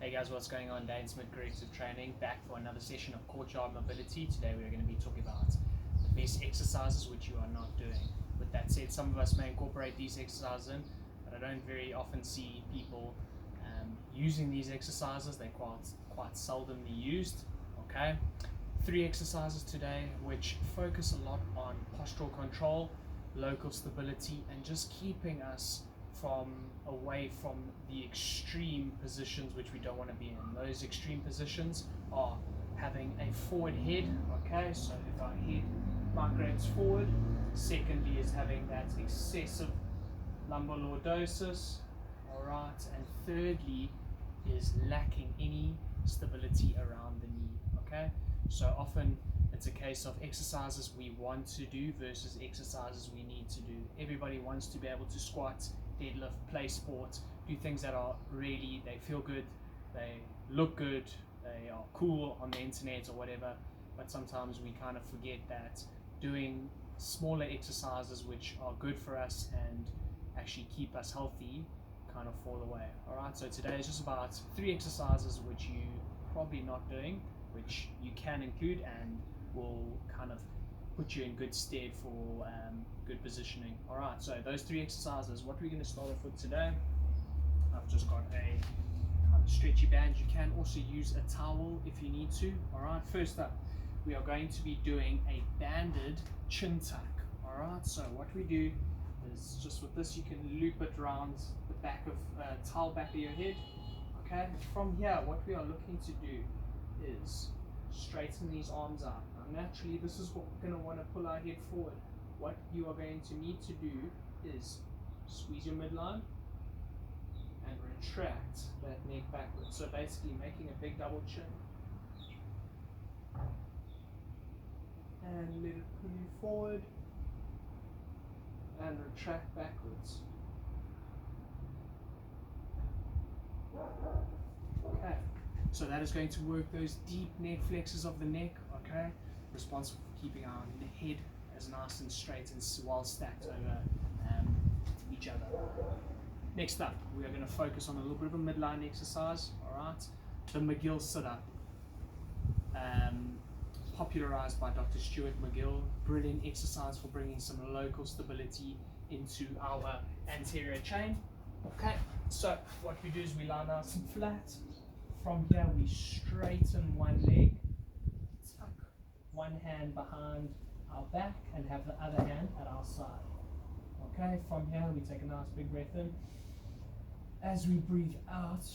Hey guys, what's going on? Dane Smith, Corrective Training, back for another session of Courtyard Mobility. Today we're going to be talking about the best exercises which you are not doing. With that said, some of us may incorporate these exercises in, but I don't very often see people using these exercises. They're quite seldomly used. Okay, 3 exercises today which focus a lot on postural control, local stability, and just keeping us away from the extreme positions which we don't want to be in. Those extreme positions are having a forward head, okay, so if our head migrates forward. Secondly is having that excessive lumbar lordosis, alright, and thirdly is lacking any stability around the knee, okay. So often it's a case of exercises we want to do versus exercises we need to do. Everybody wants to be able to squat, deadlift, play sport, do things that are really, they feel good, they look good, they are cool on the internet or whatever, but sometimes we kind of forget that doing smaller exercises which are good for us and actually keep us healthy kind of fall away. Alright, so today is just about 3 exercises which you probably not doing, which you can include and will kind of put you in good stead for good positioning. Alright, so those 3 exercises, what we're going to start off with today, I've just got a kind of stretchy band. You can also use a towel if you need to. Alright, first up, we are going to be doing a banded chin tuck. Alright, so what we do is just with this, you can loop it around the back of towel back of your head. Okay, from here, what we are looking to do is straighten these arms out. Now naturally this is what we're going to want to pull our head forward. What you are going to need to do is squeeze your midline and retract that neck backwards. So basically making a big double chin and let it pull you forward and retract backwards. Okay. So that is going to work those deep neck flexors of the neck, okay? Responsible for keeping our head as nice and straight and well stacked over each other. Next up, we are going to focus on a little bit of a midline exercise, alright? The McGill sit-up, popularized by Dr. Stuart McGill. Brilliant exercise for bringing some local stability into our anterior chain. Okay, so what we do is we lie nice and flat. From here we straighten one leg, tuck one hand behind our back and have the other hand at our side. Okay, from here we take a nice big breath in. As we breathe out,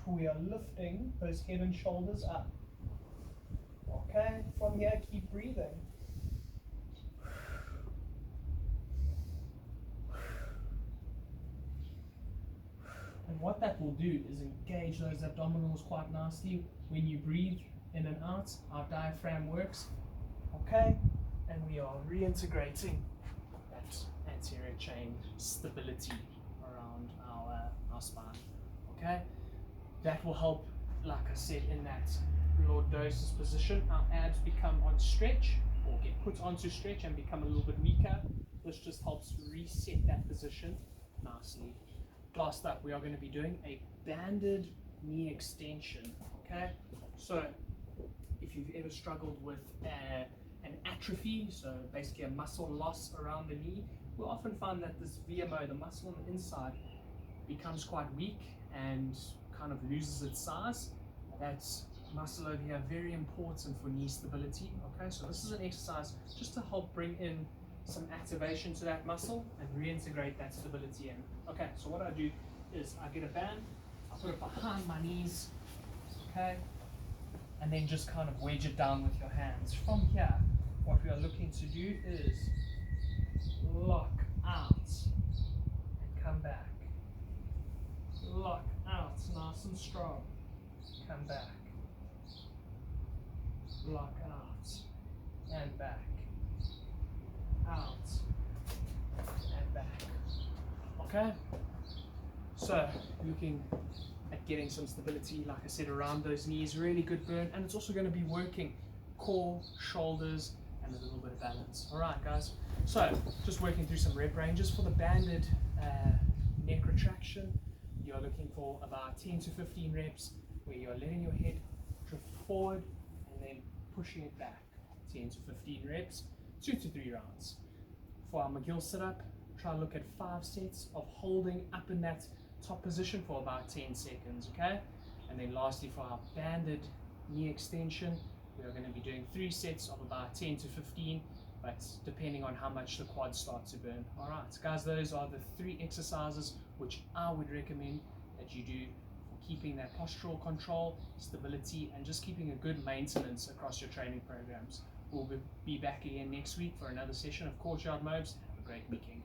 we are lifting those head and shoulders up. Okay, from here keep breathing. And what that will do is engage those abdominals quite nicely. When you breathe in and out, our diaphragm works. Okay, and we are reintegrating that anterior chain stability around our spine. Okay, that will help, like I said, in that lordosis position. Our abs become on stretch or get put onto stretch and become a little bit weaker. This just helps reset that position nicely. Last up, we are going to be doing a banded knee extension. Okay, so if you've ever struggled with an atrophy, so basically a muscle loss around the knee, we'll often find that this VMO, the muscle on the inside, becomes quite weak and kind of loses its size. That's muscle over here, very important for knee stability. Okay, so this is an exercise just to help bring in some activation to that muscle and reintegrate that stability in. Okay, so what I do is I get a band, I put it behind my knees, okay, and then just kind of wedge it down with your hands. From here, what we are looking to do is lock out and come back. Lock out, nice and strong. Come back. Lock out and back. Out and back. Okay, so looking at getting some stability, like I said, around those knees, really good burn, and it's also going to be working core, shoulders, and a little bit of balance. All right, guys, so just working through some rep ranges for the banded neck retraction. you're looking for about 10 to 15 reps where you're letting your head drift forward and then pushing it back. 10 to 15 reps, 2 to 3 rounds. For our McGill sit-up, try to look at 5 sets of holding up in that top position for about 10 seconds, okay? And then lastly, for our banded knee extension, we are going to be doing 3 sets of about 10 to 15, but depending on how much the quads start to burn. All right, guys, those are the 3 exercises which I would recommend that you do for keeping that postural control, stability, and just keeping a good maintenance across your training programs. We'll be back again next week for another session of Courtyard Mobs. Have a great weekend.